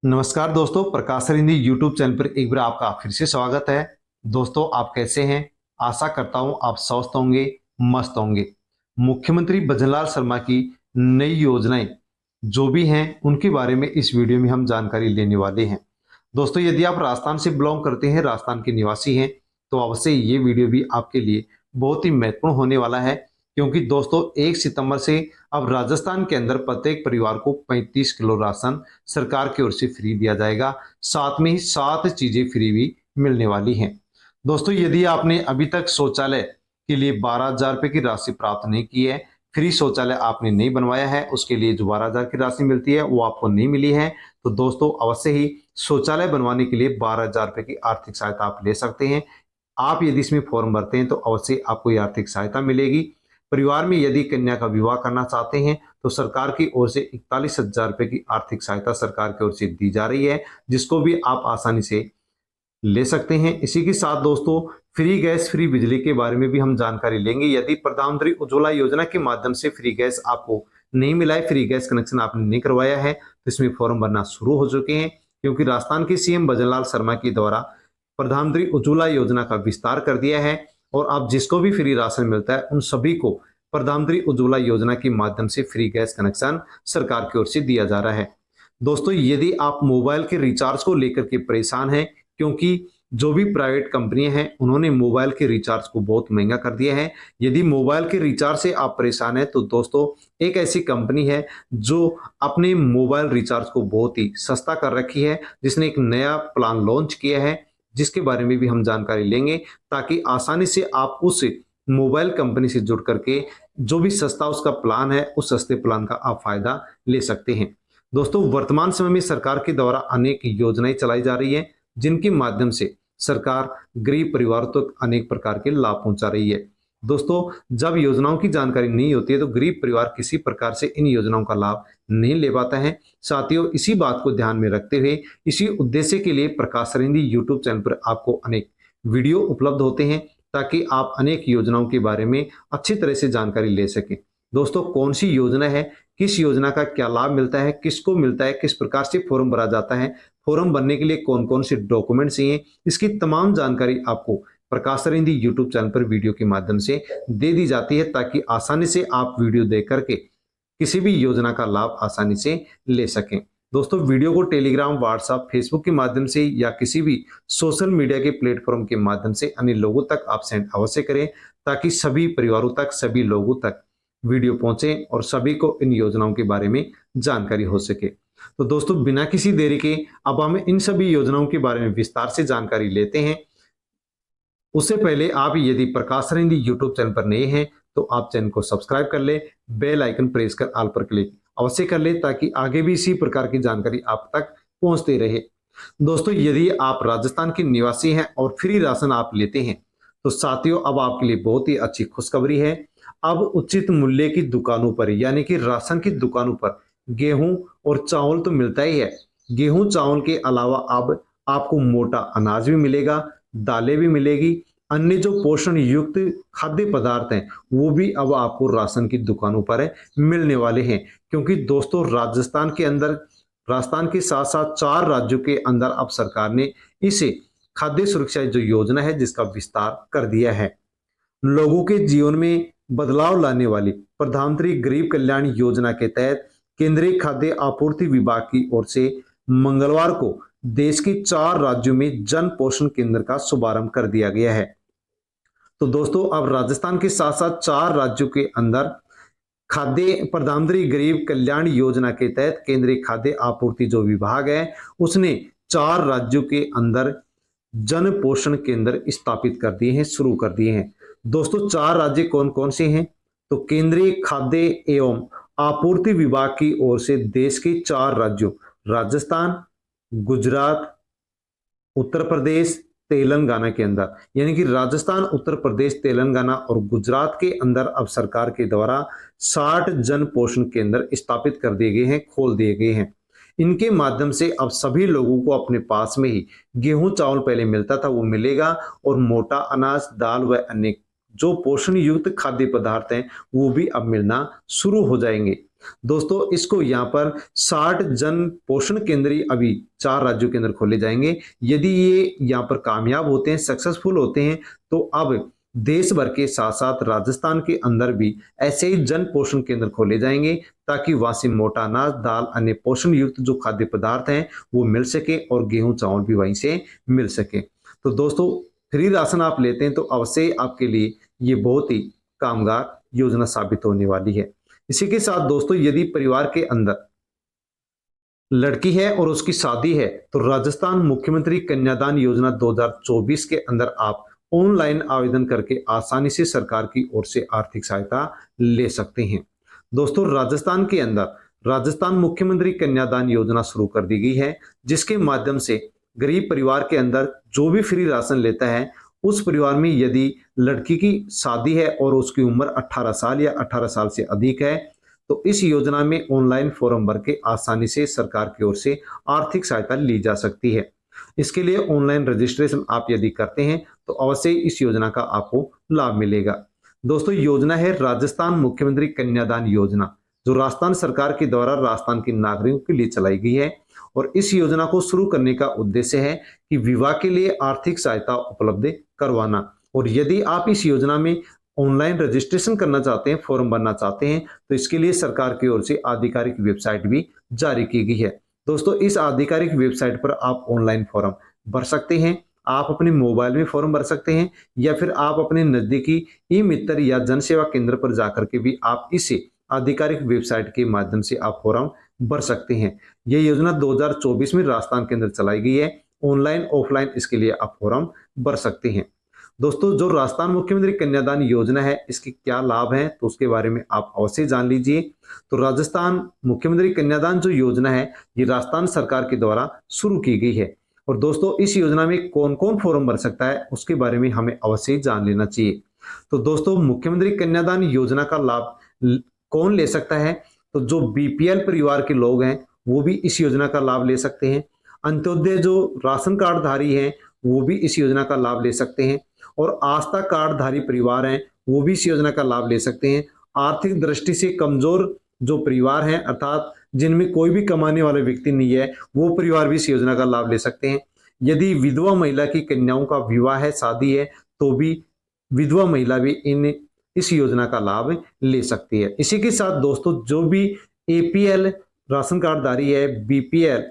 नमस्कार दोस्तों, प्रकाश sir Hindi YouTube channel पर एक बार आपका फिर से स्वागत है। दोस्तों, आप कैसे हैं? आशा करता हूं आप स्वस्थ होंगे, मस्त होंगे। मुख्यमंत्री भजनलाल शर्मा की नई योजनाएं जो भी हैं उनके बारे में इस वीडियो में हम जानकारी लेने वाले हैं। दोस्तों, यदि आप राजस्थान से बिलोंग करते हैं, राजस्थान के निवासी हैं, तो अवश्य ये वीडियो भी आपके लिए बहुत ही महत्वपूर्ण होने वाला है, क्योंकि दोस्तों 1 सितंबर से अब राजस्थान के अंदर प्रत्येक परिवार को 35 किलो राशन सरकार की ओर से फ्री दिया जाएगा। साथ में ही 7 चीजें फ्री भी मिलने वाली हैं। दोस्तों, यदि आपने अभी तक शौचालय के लिए 12,000 रुपए की राशि प्राप्त नहीं की है, फ्री शौचालय आपने नहीं बनवाया है, उसके लिए जो 12,000 की राशि मिलती है वो आपको नहीं मिली है, तो दोस्तों अवश्य ही शौचालय बनवाने के लिए 12,000 रुपए की आर्थिक सहायता आप ले सकते हैं। आप यदि इसमें फॉर्म भरते हैं तो अवश्य आपको ये आर्थिक सहायता मिलेगी। परिवार में यदि कन्या का विवाह करना चाहते हैं तो सरकार की ओर से 41,000 रुपए की आर्थिक सहायता सरकार की ओर से दी जा रही है, जिसको भी आप आसानी से ले सकते हैं। इसी के साथ दोस्तों फ्री गैस, फ्री बिजली के बारे में भी हम जानकारी लेंगे। यदि प्रधानमंत्री उज्ज्वला योजना के माध्यम से फ्री गैस आपको नहीं मिला है, फ्री गैस कनेक्शन आपने नहीं करवाया है, तो इसमें फॉर्म भरना शुरू हो चुके हैं, क्योंकि राजस्थान के सीएम भजनलाल शर्मा के द्वारा प्रधानमंत्री उज्ज्वला योजना का विस्तार कर दिया है और अब जिसको भी फ्री राशन मिलता है उन सभी को प्रधानमंत्री उज्ज्वला योजना के माध्यम से फ्री गैस कनेक्शन सरकार की ओर से दिया जा रहा है। दोस्तों, यदि आप मोबाइल के रिचार्ज को लेकर के परेशान हैं, क्योंकि जो भी प्राइवेट कंपनियां हैं उन्होंने मोबाइल के रिचार्ज को बहुत महंगा कर दिया है। यदि मोबाइल के रिचार्ज से आप परेशान हैं तो दोस्तों एक ऐसी कंपनी है जो अपने मोबाइल रिचार्ज को बहुत ही सस्ता कर रखी है, जिसने एक नया प्लान लॉन्च किया है, जिसके बारे में भी हम जानकारी लेंगे, ताकि आसानी से आप उस मोबाइल कंपनी से जुड़ करके जो भी सस्ता उसका प्लान है उस सस्ते प्लान का आप फायदा ले सकते हैं। दोस्तों, वर्तमान समय में सरकार के द्वारा अनेक योजनाएं चलाई जा रही है, जिनके माध्यम से सरकार गरीब परिवारों तक अनेक प्रकार के लाभ पहुंचा रही है। दोस्तों, जब योजनाओं की जानकारी नहीं होती है तो गरीब परिवार किसी प्रकार से इन योजनाओं का लाभ नहीं ले पाता है। साथियों, इसी बात को ध्यान में रखते हुए इसी उद्देश्य के लिए प्रकाश सर हिंदी यूट्यूब चैनल पर आपको अनेक वीडियो उपलब्ध होते हैं, ताकि आप अनेक योजनाओं के बारे में अच्छी तरह से जानकारी ले सकें। दोस्तों, कौन सी योजना है, किस योजना का क्या लाभ मिलता है, किसको मिलता है, किस प्रकार से फॉर्म भरा जाता है, फॉर्म भरने के लिए कौन कौन से डॉक्यूमेंट चाहिए, इसकी तमाम जानकारी आपको प्रकाश सर हिंदी यूट्यूब चैनल पर वीडियो के माध्यम से दे दी जाती है, ताकि आसानी से आप वीडियो देख करके किसी भी योजना का लाभ आसानी से ले सकें। दोस्तों, वीडियो को टेलीग्राम, व्हाट्सएप, फेसबुक के माध्यम से या किसी भी सोशल मीडिया के प्लेटफॉर्म के माध्यम से अन्य लोगों तक आप सेंड अवश्य करें, ताकि सभी परिवारों तक, सभी लोगों तक वीडियो पहुंचे और सभी को इन योजनाओं के बारे में जानकारी हो सके। तो दोस्तों, बिना किसी देरी के अब हम इन सभी योजनाओं के बारे में विस्तार से जानकारी लेते हैं। उससे पहले आप यदि प्रकाश सर हिंदी यूट्यूब चैनल पर नए हैं तो आप चैनल को सब्सक्राइब कर ले, बेल आइकन प्रेस कर ऑल पर क्लिक अवश्य कर ले, ताकि आगे भी इसी प्रकार की जानकारी आप तक पहुंचती रहे। दोस्तों, यदि आप राजस्थान के निवासी हैं और फ्री राशन आप लेते हैं तो साथियों अब आपके लिए बहुत ही अच्छी खुशखबरी है। अब उचित मूल्य की दुकानों पर, यानी कि राशन की दुकानों पर गेहूं और चावल तो मिलता ही है, गेहूं चावल के अलावा अब आपको मोटा अनाज भी मिलेगा, दालें भी मिलेगी, अन्य जो पोषण युक्त खाद्य पदार्थ हैं वो भी अब आपको राशन की दुकानों पर मिलने वाले हैं। क्योंकि दोस्तों, राजस्थान के साथ साथ 4 राज्यों के अंदर अब सरकार ने इसे खाद्य सुरक्षा जो योजना है जिसका विस्तार कर दिया है। लोगों के जीवन में बदलाव लाने वाली प्रधानमंत्री गरीब कल्याण योजना के तहत केंद्रीय खाद्य आपूर्ति विभाग की ओर से मंगलवार को देश के 4 राज्यों में जन पोषण केंद्र का शुभारंभ कर दिया गया है। तो दोस्तों, अब राजस्थान के साथ साथ 4 राज्यों के अंदर खाद्य प्रधानमंत्री गरीब कल्याण योजना के तहत केंद्रीय खाद्य आपूर्ति जो विभाग है उसने 4 राज्यों के अंदर जन पोषण केंद्र स्थापित कर दिए हैं, शुरू कर दिए हैं। दोस्तों, 4 राज्य कौन कौन से हैं? तो केंद्रीय खाद्य एवं आपूर्ति विभाग की ओर से देश के 4 राज्यों राजस्थान, गुजरात, उत्तर प्रदेश, तेलंगाना के अंदर, यानी कि राजस्थान, उत्तर प्रदेश, तेलंगाना और गुजरात के अंदर अब सरकार के द्वारा 60 जन पोषण केंद्र स्थापित कर दिए गए हैं, खोल दिए गए हैं। इनके माध्यम से अब सभी लोगों को अपने पास में ही गेहूं चावल पहले मिलता था वो मिलेगा, और मोटा अनाज, दाल व अन्य जो पोषण युक्त खाद्य पदार्थ हैं वो भी अब मिलना शुरू हो जाएंगे। दोस्तों इसको यहाँ पर 60 जन पोषण केंद्र अभी 4 राज्यों के अंदर खोले जाएंगे। यदि ये यहाँ पर कामयाब होते हैं, सक्सेसफुल होते हैं, तो अब देश भर के साथ साथ राजस्थान के अंदर भी ऐसे ही जन पोषण केंद्र खोले जाएंगे, ताकि वहां से मोटा अनाज, दाल, अन्य पोषण युक्त जो खाद्य पदार्थ हैं वो मिल सके और गेहूं चावल भी वहीं से मिल सके। तो दोस्तों फ्री राशन आप लेते हैं तो अवश्य आपके लिए ये बहुत ही कामगार योजना साबित होने वाली है। इसी के साथ दोस्तों यदि परिवार के अंदर लड़की है और उसकी शादी है, तो राजस्थान मुख्यमंत्री कन्यादान योजना 2024 के अंदर आप ऑनलाइन आवेदन करके आसानी से सरकार की ओर से आर्थिक सहायता ले सकते हैं। दोस्तों राजस्थान के अंदर राजस्थान मुख्यमंत्री कन्यादान योजना शुरू कर दी गई है, जिसके माध्यम से गरीब परिवार के अंदर जो भी फ्री राशन लेता है, उस परिवार में यदि लड़की की शादी है और उसकी उम्र 18 साल या 18 साल से अधिक है, तो इस योजना में ऑनलाइन फॉर्म भर के आसानी से सरकार की ओर से आर्थिक सहायता ली जा सकती है। इसके लिए ऑनलाइन रजिस्ट्रेशन आप यदि करते हैं तो अवश्य इस योजना का आपको लाभ मिलेगा। दोस्तों योजना है राजस्थान मुख्यमंत्री कन्यादान योजना, जो राजस्थान सरकार के द्वारा राजस्थान के नागरिकों के लिए चलाई गई है। और इस योजना को शुरू करने का उद्देश्य है कि विवाह के लिए आर्थिक सहायता उपलब्ध करवाना। और यदि आप इस योजना में ऑनलाइन रजिस्ट्रेशन करना चाहते हैं, फॉर्म भरना चाहते हैं, तो इसके लिए सरकार की ओर से आधिकारिक वेबसाइट भी जारी की गई है। दोस्तों इस आधिकारिक वेबसाइट पर आप ऑनलाइन फॉर्म भर सकते हैं। आप अपने मोबाइल में फॉर्म भर सकते हैं, या फिर आप अपने नजदीकी ई मित्र या जन सेवा केंद्र पर जाकर के भी आप इसे आधिकारिक वेबसाइट के माध्यम से आप फॉर्म भर सकते हैं। यह योजना 2024 में राजस्थान के अंदर चलाई गई है। ऑनलाइन ऑफलाइन इसके लिए आप फॉर्म भर सकते हैं। दोस्तों जो राजस्थान मुख्यमंत्री कन्यादान योजना है, इसके क्या लाभ हैं तो उसके बारे में आप अवश्य जान लीजिए। तो राजस्थान मुख्यमंत्री कन्यादान जो योजना है, ये राजस्थान सरकार के द्वारा शुरू की गई है। और दोस्तों इस योजना में कौन कौन फॉर्म भर सकता है उसके बारे में हमें अवश्य जान लेना चाहिए। तो दोस्तों मुख्यमंत्री कन्यादान योजना का लाभ कौन ले सकता है? तो जो बीपीएल परिवार के लोग हैं वो भी इस योजना का लाभ ले सकते हैं। अंत्योदय जो राशन कार्ड धारी हैं वो भी इस योजना का लाभ ले सकते हैं। और आस्था कार्ड धारी परिवार हैं वो भी इस योजना का लाभ ले सकते हैं। आर्थिक दृष्टि से कमजोर जो परिवार हैं, अर्थात जिनमें कोई भी कमाने वाला व्यक्ति नहीं है, वो परिवार भी इस योजना का लाभ ले सकते हैं। यदि विधवा महिला की कन्याओं का विवाह है, शादी है, तो भी विधवा महिला भी इस योजना का लाभ ले सकती है। इसी के साथ दोस्तों जो भी एपीएल राशन कार्डधारी है, बीपीएल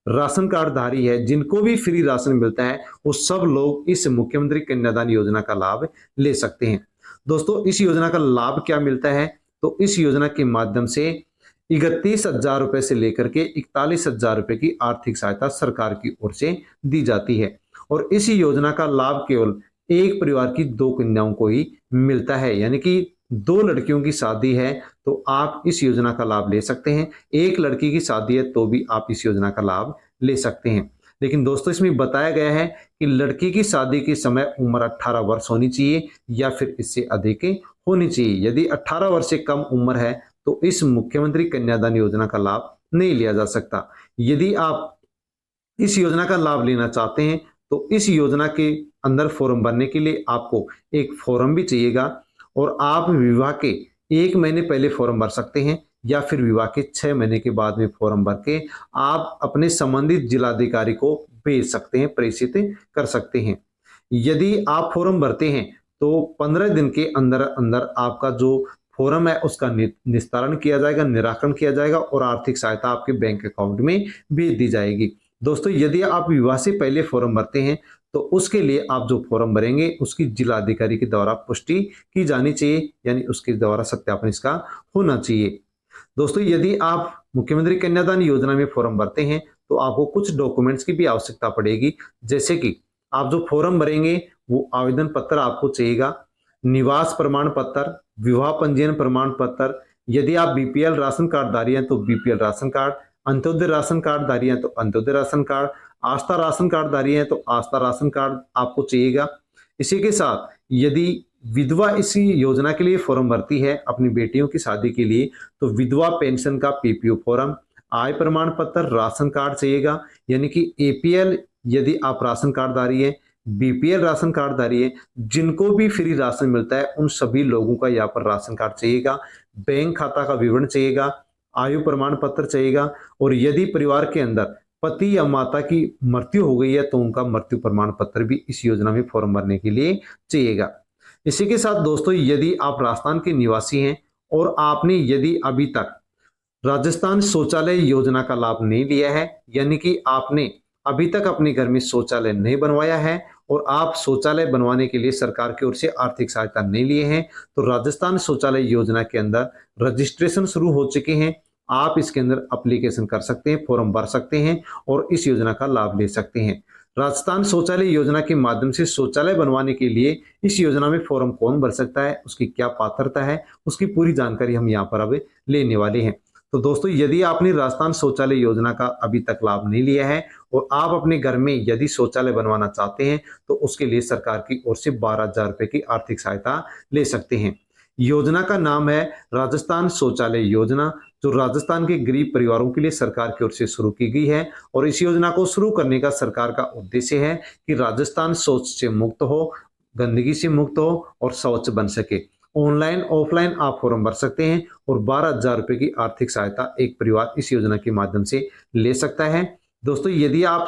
राशन कार्डधारी है, जिनको भी फ्री राशन मिलता है, वो सब लोग इस मुख्यमंत्री कन्यादान योजना का लाभ ले सकते हैं। दोस्तों इस योजना का लाभ क्या मिलता है? तो इस योजना के माध्यम से 31,000 रुपए से लेकर के 41,000 रुपए की आर्थिक सहायता सरकार की ओर से दी जाती है। और इस योजना का लाभ केवल एक परिवार की 2 कन्याओं को ही मिलता है, यानी कि 2 लड़कियों की शादी है तो आप इस योजना का लाभ ले सकते हैं। एक लड़की की शादी है तो भी आप इस योजना का लाभ ले सकते हैं। लेकिन दोस्तों इसमें बताया गया है कि लड़की की शादी के समय उम्र 18 वर्ष होनी चाहिए या फिर इससे अधिक होनी चाहिए। यदि 18 वर्ष से कम उम्र है तो इस मुख्यमंत्री कन्यादान योजना का लाभ नहीं लिया जा सकता। यदि आप इस योजना का लाभ लेना चाहते हैं तो इस योजना के अंदर फॉर्म भरने के लिए आपको एक फॉर्म भी चाहिएगा। और आप विवाह के 1 महीने पहले फॉर्म भर सकते हैं, या फिर विवाह के 6 महीने के बाद में फॉर्म भर के आप अपने संबंधित जिलाधिकारी को भेज सकते हैं, प्रेषित कर सकते हैं। यदि आप फॉर्म भरते हैं तो 15 दिन के अंदर अंदर आपका जो फॉर्म है उसका निस्तारण किया जाएगा, निराकरण किया जाएगा और आर्थिक सहायता आपके बैंक अकाउंट में भेज दी जाएगी। दोस्तों यदि आप विवाह से पहले फॉर्म भरते हैं तो उसके लिए आप जो फॉर्म भरेंगे उसकी जिलाधिकारी के द्वारा पुष्टि की जानी चाहिए, यानी उसके द्वारा सत्यापन इसका होना चाहिए। दोस्तों यदि आप मुख्यमंत्री कन्यादान योजना में फॉर्म भरते हैं तो आपको कुछ डॉक्यूमेंट्स की भी आवश्यकता पड़ेगी, जैसे कि आप जो फॉर्म भरेंगे वो आवेदन पत्र आपको चाहिएगा, निवास प्रमाण पत्र, विवाह पंजीयन प्रमाण पत्र, यदि आप बीपीएल राशन कार्डधारी हैं तो बीपीएल राशन कार्ड, अंत्योदय राशन कार्डधारी हैं तो अंत्योदय राशन कार्ड, आस्था राशन कार्डधारी हैं तो आस्था राशन कार्ड आपको चाहिएगा। इसी के साथ यदि विधवा इसी योजना के लिए फॉर्म भरती है अपनी बेटियों की शादी के लिए, तो विधवा पेंशन का पीपीओ फॉर्म, आय प्रमाण पत्र, राशन कार्ड चाहिएगा, यानी कि एपीएल यदि आप राशन कार्डधारी है, बीपीएल राशन कार्डधारी है, जिनको भी फ्री राशन मिलता है उन सभी लोगों का यहाँ पर राशन कार्ड चाहिएगा, बैंक खाता का विवरण चाहिएगा, आयु प्रमाण पत्र चाहिएगा, और यदि परिवार के अंदर पति या माता की मृत्यु हो गई है तो उनका मृत्यु प्रमाण पत्र भी इस योजना में फॉर्म भरने के लिए चाहिएगा। इसी के साथ दोस्तों, यदि आप राजस्थान के निवासी हैं और आपने यदि अभी तक राजस्थान शौचालय योजना का लाभ नहीं लिया है, यानी कि आपने अभी तक अपने घर में शौचालय नहीं बनवाया है और आप शौचालय बनवाने के लिए सरकार की ओर से आर्थिक सहायता नहीं लिए हैं, तो राजस्थान शौचालय योजना के अंदर रजिस्ट्रेशन शुरू हो चुके हैं। आप इसके अंदर एप्लीकेशन कर सकते हैं, फॉर्म भर सकते हैं और इस योजना का लाभ ले सकते हैं। राजस्थान शौचालय योजना के माध्यम से शौचालय बनवाने के लिए इस योजना में फॉर्म कौन भर सकता है, उसकी क्या पात्रता है, उसकी पूरी जानकारी हम यहाँ पर अब लेने वाले हैं। तो दोस्तों, यदि आपने राजस्थान शौचालय योजना का अभी तक लाभ नहीं लिया है और आप अपने घर में यदि शौचालय बनवाना चाहते हैं तो उसके लिए सरकार की ओर से 12,000 रुपए की आर्थिक सहायता ले सकते हैं। योजना का नाम है राजस्थान शौचालय योजना, जो राजस्थान के गरीब परिवारों के लिए सरकार की ओर से शुरू की गई है। और इस योजना को शुरू करने का सरकार का उद्देश्य है कि राजस्थान शौच से मुक्त हो, गंदगी से मुक्त हो और स्वच्छ बन सके। ऑनलाइन ऑफलाइन आप फॉर्म भर सकते हैं और 12,000 रुपए की आर्थिक सहायता एक परिवार इस योजना के माध्यम से ले सकता है। दोस्तों, यदि आप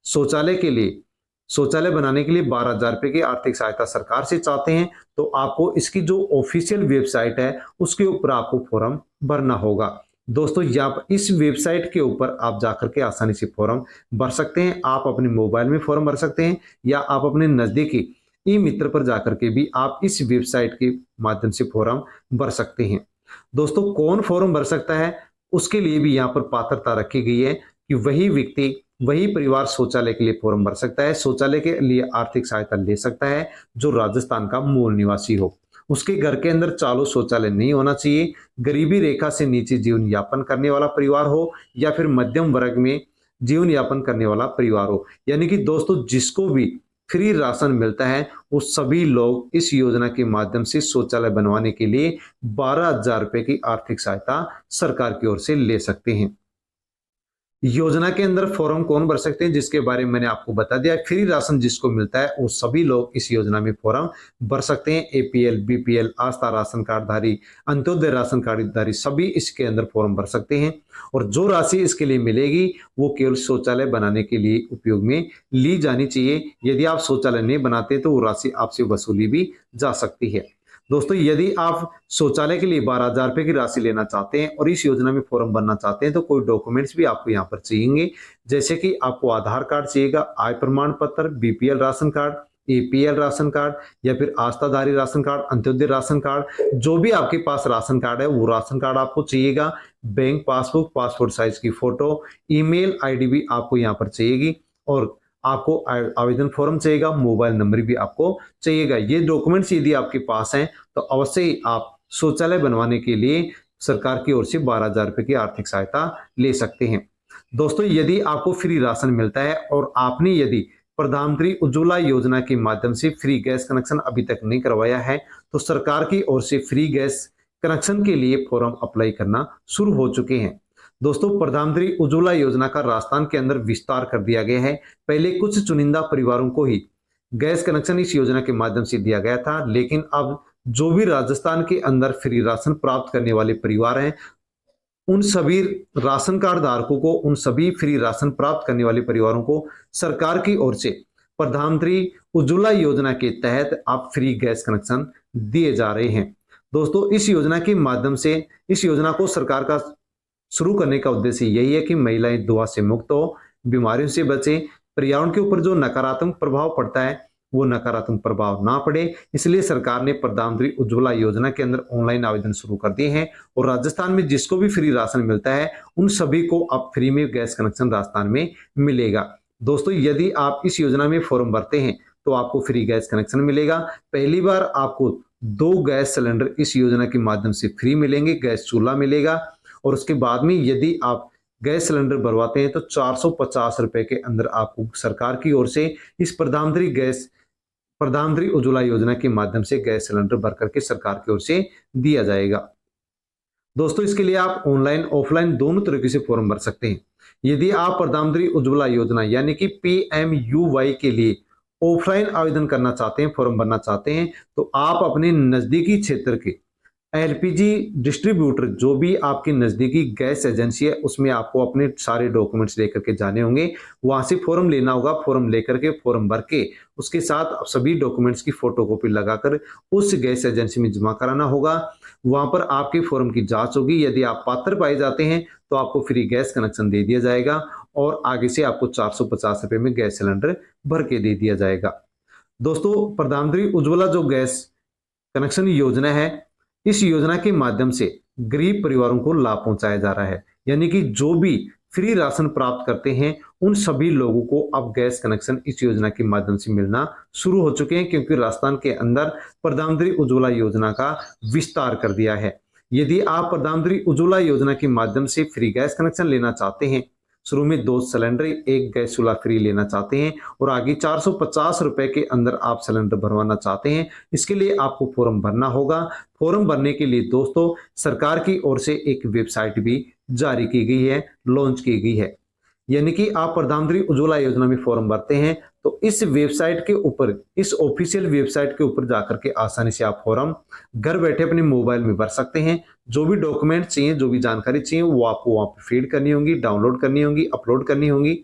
शौचालय के लिए शौचालय बनाने के लिए 12,000 रुपए की आर्थिक सहायता सरकार से चाहते हैं तो आपको इसकी जो ऑफिशियल वेबसाइट है उसके ऊपर आपको फॉर्म भरना होगा। दोस्तों, यहाँ इस वेबसाइट के ऊपर आप जाकर के आसानी से फॉर्म भर सकते हैं। आप अपने मोबाइल में फॉर्म भर सकते हैं या आप अपने नजदीकी ई मित्र पर जाकर के भी आप इस वेबसाइट के माध्यम से फॉर्म भर सकते हैं। दोस्तों, कौन फॉर्म भर सकता है उसके लिए भी यहाँ पर पात्रता रखी गई है कि वही व्यक्ति वही परिवार शौचालय के लिए फॉर्म भर सकता है, शौचालय के लिए आर्थिक सहायता ले सकता है जो राजस्थान का मूल निवासी हो। उसके घर के अंदर चालू शौचालय नहीं होना चाहिए, गरीबी रेखा से नीचे जीवन यापन करने वाला परिवार हो या फिर मध्यम वर्ग में जीवन यापन करने वाला परिवार हो। यानी कि दोस्तों, जिसको भी फ्री राशन मिलता है वो सभी लोग इस योजना के माध्यम से शौचालय बनवाने के लिए 12,000 रुपए की आर्थिक सहायता सरकार की ओर से ले सकते हैं। योजना के अंदर फॉर्म कौन भर सकते हैं जिसके बारे में मैंने आपको बता दिया। फ्री राशन जिसको मिलता है वो सभी लोग इस योजना में फॉर्म भर सकते हैं। एपीएल, बीपीएल, आस्था राशन कार्डधारी, अंत्योदय राशन कार्डधारी सभी इसके अंदर फॉर्म भर सकते हैं। और जो राशि इसके लिए मिलेगी वो केवल शौचालय बनाने के लिए उपयोग में ली जानी चाहिए। यदि आप शौचालय नहीं बनाते तो वो राशि आपसे वसूली भी जा सकती है। दोस्तों, यदि आप शौचालय के लिए 12,000 रुपए की राशि लेना चाहते हैं और इस योजना में फॉर्म भरना चाहते हैं तो कोई डॉक्यूमेंट्स भी आपको यहाँ पर चाहिए, जैसे कि आपको आधार कार्ड चाहिएगा, आय प्रमाण पत्र, BPL ration card, APL ration card या फिर आस्थाधारी राशन कार्ड, अंत्योदय राशन कार्ड, जो भी आपके पास राशन कार्ड है वो राशन कार्ड आपको चाहिएगा। बैंक पासबुक, पासपोर्ट साइज की फोटो, ईमेल आईडी भी आपको यहाँ पर चाहिएगी और आपको आवेदन फॉर्म चाहिएगा, मोबाइल नंबर भी आपको चाहिएगा। ये डॉक्यूमेंट्स यदि आपके पास हैं तो अवश्य ही आप शौचालय बनवाने के लिए सरकार की ओर से 12,000 रुपए की आर्थिक सहायता ले सकते हैं। दोस्तों, यदि आपको फ्री राशन मिलता है और आपने यदि प्रधानमंत्री उज्ज्वला योजना के माध्यम से फ्री गैस कनेक्शन अभी तक नहीं करवाया है तो सरकार की ओर से फ्री गैस कनेक्शन के लिए फॉर्म अप्लाई करना शुरू हो चुके हैं। दोस्तों, प्रधानमंत्री उज्ज्वला योजना का राजस्थान के अंदर विस्तार कर दिया गया है। पहले कुछ चुनिंदा परिवारों को ही गैस कनेक्शन इस योजना के माध्यम से दिया गया था, लेकिन अब जो भी राजस्थान के अंदर फ्री राशन प्राप्त करने वाले परिवार हैं उन सभी राशन कार्ड धारकों को, उन सभी फ्री राशन प्राप्त करने वाले परिवारों को सरकार की ओर से प्रधानमंत्री उज्ज्वला योजना के तहत आप फ्री गैस कनेक्शन दिए जा रहे हैं। दोस्तों, इस योजना के माध्यम से इस योजना को सरकार का शुरू करने का उद्देश्य यही है कि महिलाएं धुआं से मुक्त हो, बीमारियों से बचें, पर्यावरण के ऊपर जो नकारात्मक प्रभाव पड़ता है वो नकारात्मक प्रभाव ना पड़े। इसलिए सरकार ने प्रधानमंत्री उज्ज्वला योजना के अंदर ऑनलाइन आवेदन शुरू कर दिए हैं और राजस्थान में जिसको भी फ्री राशन मिलता है उन सभी को अब फ्री में गैस कनेक्शन राजस्थान में मिलेगा। दोस्तों, यदि आप इस योजना में फॉर्म भरते हैं तो आपको फ्री गैस कनेक्शन मिलेगा। पहली बार आपको 2 गैस सिलेंडर इस योजना के माध्यम से फ्री मिलेंगे, गैस चूल्हा मिलेगा और उसके बाद में यदि आप गैस सिलेंडर भरवाते हैं तो 450 रुपए के अंदर आपको सरकार की ओर से इस प्रधानमंत्री उज्ज्वला योजना के माध्यम से गैस सिलेंडर भर करके सरकार की ओर से दिया जाएगा। दोस्तों, इसके लिए आप ऑनलाइन ऑफलाइन दोनों तरीके से फॉर्म भर सकते हैं। यदि आप प्रधानमंत्री उज्ज्वला योजना यानी कि PMUY के लिए ऑफलाइन आवेदन करना चाहते हैं, फॉर्म भरना चाहते हैं तो आप अपने नजदीकी क्षेत्र के एलपीजी डिस्ट्रीब्यूटर जो भी आपकी नज़दीकी गैस एजेंसी है उसमें आपको अपने सारे डॉक्यूमेंट्स लेकर के जाने होंगे। वहाँ से फॉर्म लेना होगा, फॉर्म लेकर के फॉर्म भर के उसके साथ सभी डॉक्यूमेंट्स की फोटोकॉपी लगाकर उस गैस एजेंसी में जमा कराना होगा। वहाँ पर आपके फॉर्म की जांच होगी, यदि आप पात्र पाए जाते हैं तो आपको फ्री गैस कनेक्शन दे दिया जाएगा और आगे से आपको 450 रुपये में गैस सिलेंडर भर के दे दिया जाएगा। दोस्तों, प्रधानमंत्री उज्ज्वला जो गैस कनेक्शन योजना है, इस योजना के माध्यम से गरीब परिवारों को लाभ पहुंचाया जा रहा है। यानी कि जो भी फ्री राशन प्राप्त करते हैं उन सभी लोगों को अब गैस कनेक्शन इस योजना के माध्यम से मिलना शुरू हो चुके हैं, क्योंकि राजस्थान के अंदर प्रधानमंत्री उज्ज्वला योजना का विस्तार कर दिया है। यदि आप प्रधानमंत्री उज्ज्वला योजना के माध्यम से फ्री गैस कनेक्शन लेना चाहते हैं, शुरू में 2 सिलेंडर, 1 गैस चूल्हा फ्री लेना चाहते हैं और आगे 450 रुपए के अंदर आप सिलेंडर भरवाना चाहते हैं, इसके लिए आपको फॉर्म भरना होगा। फॉर्म भरने के लिए दोस्तों सरकार की ओर से एक वेबसाइट भी जारी की गई है, लॉन्च की गई है। यानी कि आप प्रधानमंत्री उज्ज्वला योजना में फॉर्म भरते हैं तो इस वेबसाइट के ऊपर, इस ऑफिशियल वेबसाइट के ऊपर जाकर के आसानी से आप फॉर्म घर बैठे अपने मोबाइल में भर सकते हैं। जो भी डॉक्यूमेंट चाहिए, जो भी जानकारी चाहिए वो आपको वहां पर फीड करनी होगी, डाउनलोड करनी होगी, अपलोड करनी होगी।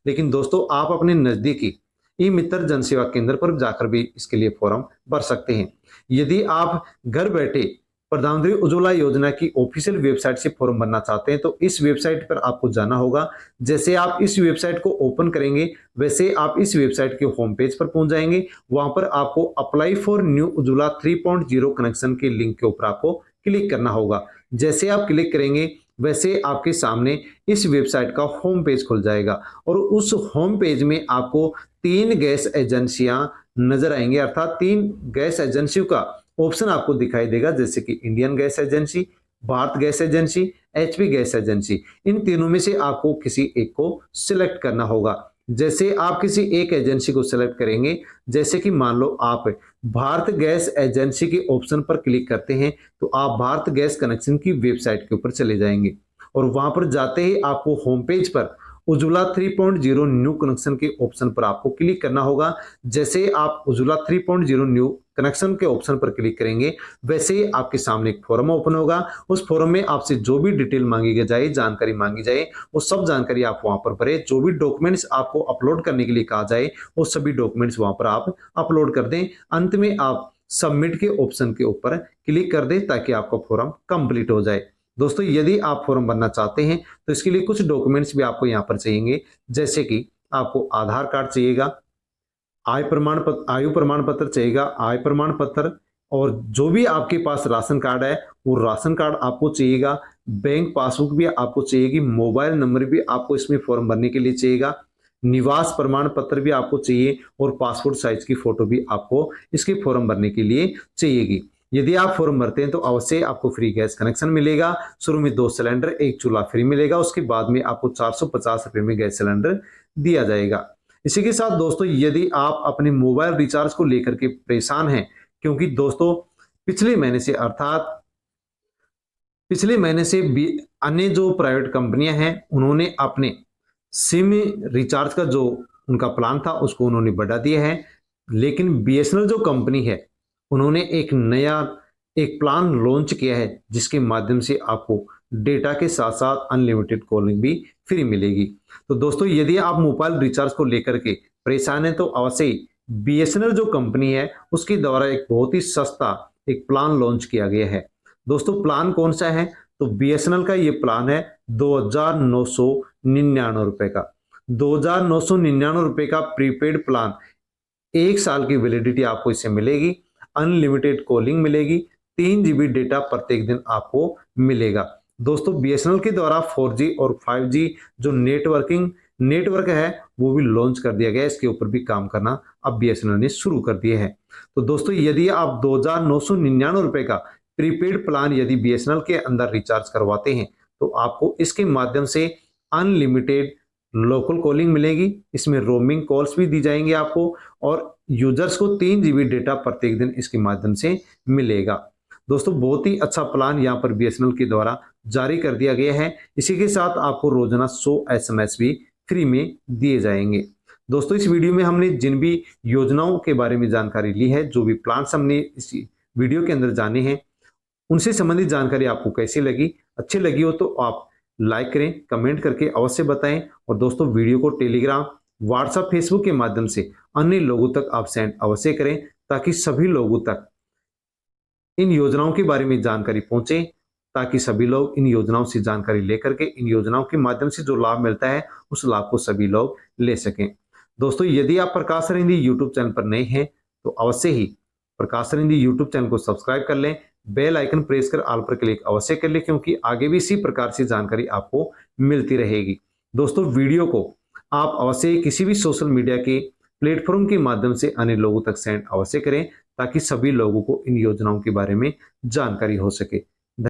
लेकिन दोस्तों, आप अपने नजदीकी ई मित्र जन सेवा केंद्र पर जाकर भी इसके लिए फॉर्म भर सकते हैं। यदि आप घर बैठे प्रधानमंत्री उज्ज्वला योजना की ऑफिशियल वेबसाइट से फॉर्म भरना चाहते हैं तो इस वेबसाइट पर आपको जाना होगा। जैसे आप इस वेबसाइट को ओपन करेंगे वैसे आप इस वेबसाइट के होम पेज पर पहुंच जाएंगे। वहां पर आपको apply for new Ujjwala 3.0 connection के लिंक के ऊपर आपको क्लिक करना होगा। जैसे आप क्लिक करेंगे वैसे आपके सामने इस वेबसाइट का होम पेज खुल जाएगा और उस होम पेज में आपको 3 गैस एजेंसियां नजर आएंगे, अर्थात 3 गैस एजेंसियों का ऑप्शन आपको दिखाई देगा, जैसे कि Indian gas agency, Bharat gas agency, HP gas agency. इन तीनों में से आपको किसी एक को सिलेक्ट करना होगा। जैसे आप किसी एक एजेंसी को सिलेक्ट करेंगे, जैसे कि मान लो आप भारत गैस एजेंसी के ऑप्शन पर क्लिक करते हैं तो आप भारत गैस कनेक्शन की वेबसाइट के ऊपर चले जाएंगे और वहां पर जाते ही आपको होम पेज पर उज्ज्वला 3.0 न्यू कनेक्शन के ऑप्शन पर आपको क्लिक करना होगा। जैसे आप उज्ज्वला 3.0 न्यू कनेक्शन के ऑप्शन पर क्लिक करेंगे वैसे ही आपके सामने एक फॉर्म ओपन होगा। उस फॉर्म में आपसे जो भी डिटेल मांगी जाए, जानकारी मांगी जाए, वो सब जानकारी आप वहां पर भरें। जो भी डॉक्यूमेंट्स आपको अपलोड करने के लिए कहा जाए वो सभी डॉक्यूमेंट्स वहां पर आप अपलोड कर दें। अंत में आप सबमिट के ऑप्शन के ऊपर क्लिक कर दें ताकि आपका फॉर्म कंप्लीट हो जाए। दोस्तों, यदि आप फॉर्म भरना चाहते हैं तो इसके लिए कुछ डॉक्यूमेंट्स भी आपको यहाँ पर चाहिए, जैसे कि आपको आधार कार्ड चाहिएगा, आयु प्रमाण पत्र चाहिएगा, आय प्रमाण पत्र, और जो भी आपके पास राशन कार्ड है वो राशन कार्ड आपको चाहिएगा। बैंक पासबुक भी आपको चाहिएगी, मोबाइल नंबर भी आपको इसमें फॉर्म भरने के लिए चाहिएगा, निवास प्रमाण पत्र भी आपको चाहिए और पासपोर्ट साइज की फोटो भी आपको इसके फॉर्म भरने के लिए चाहिएगी। यदि आप फॉर्म भरते हैं तो अवश्य आपको फ्री गैस कनेक्शन मिलेगा। शुरू में 2 सिलेंडर, 1 चूल्हा फ्री मिलेगा, उसके बाद में आपको 450 रुपए में गैस सिलेंडर दिया जाएगा। इसी के साथ दोस्तों, यदि आप अपने मोबाइल रिचार्ज को लेकर के परेशान हैं, क्योंकि दोस्तों पिछले महीने से, अर्थात पिछले महीने से अन्य जो प्राइवेट कंपनियां हैं उन्होंने अपने सिम रिचार्ज का जो उनका प्लान था उसको उन्होंने बढ़ा दिया है, लेकिन बीएसएनएल जो कंपनी है उन्होंने एक नया एक प्लान लॉन्च किया है जिसके माध्यम से आपको डेटा के साथ साथ अनलिमिटेड कॉलिंग भी फ्री मिलेगी। तो दोस्तों, यदि आप मोबाइल रिचार्ज को लेकर के परेशान हैं तो अवश्य बीएसएनएल जो कंपनी है उसके द्वारा एक बहुत ही सस्ता एक प्लान लॉन्च किया गया है। दोस्तों, प्लान कौन सा है? तो बीएसएनएल का ये प्लान है 2,999 रुपए का। 2,999 रुपए का प्रीपेड प्लान, 1 साल की वैलिडिटी आपको इससे मिलेगी, अनलिमिटेड कॉलिंग मिलेगी, 3 जीबी डेटा प्रत्येक दिन आपको मिलेगा। दोस्तों, बीएसएनएल के द्वारा 4G और 5G जो नेटवर्क है वो भी लॉन्च कर दिया गया है। इसके ऊपर भी काम करना अब बीएसएनएल ने शुरू कर दिए हैं। तो दोस्तों, यदि आप 2,999 रुपए का प्रीपेड प्लान यदि बीएसएनएल के अंदर रिचार्ज करवाते हैं तो आपको इसके माध्यम से अनलिमिटेड लोकल कॉलिंग मिलेगी, इसमें रोमिंग कॉल्स भी दी जाएंगे आपको और यूजर्स को 3 जीबी डेटा प्रत्येक दिन इसके माध्यम से मिलेगा। दोस्तों, बहुत ही अच्छा प्लान यहाँ पर बीएसएनएल के द्वारा जारी कर दिया गया है। इसी के साथ आपको रोजाना 100 एसएमएस भी फ्री में दिए जाएंगे। दोस्तों, इस वीडियो में हमने जिन भी योजनाओं के बारे में जानकारी ली है, जो भी प्लान्स हमने इस वीडियो के अंदर जाने हैं, उनसे संबंधित जानकारी आपको कैसी लगी, अच्छी लगी हो तो आप लाइक करें, कमेंट करके अवश्य बताएं। और दोस्तों वीडियो को टेलीग्राम, व्हाट्सएप, फेसबुक के माध्यम से अन्य लोगों तक आप सेंड अवश्य करें, ताकि सभी लोगों तक इन योजनाओं के बारे में जानकारी पहुंचे, ताकि सभी लोग इन योजनाओं से जानकारी लेकर के इन योजनाओं के माध्यम से जो लाभ मिलता है उस लाभ को सभी लोग ले सकें। दोस्तों यदि आप प्रकाश सर हिंदी यूट्यूब चैनल पर नए हैं तो अवश्य ही प्रकाश सर हिंदी यूट्यूब चैनल को सब्सक्राइब कर लें, बेल आइकन प्रेस कर ऑल पर क्लिक अवश्य कर लें, क्योंकि आगे भी इसी प्रकार से जानकारी आपको मिलती रहेगी। दोस्तों वीडियो को आप अवश्य किसी भी सोशल मीडिया के प्लेटफॉर्म के माध्यम से अन्य लोगों तक सेंड अवश्य करें, ताकि सभी लोगों को इन योजनाओं के बारे में जानकारी हो सके।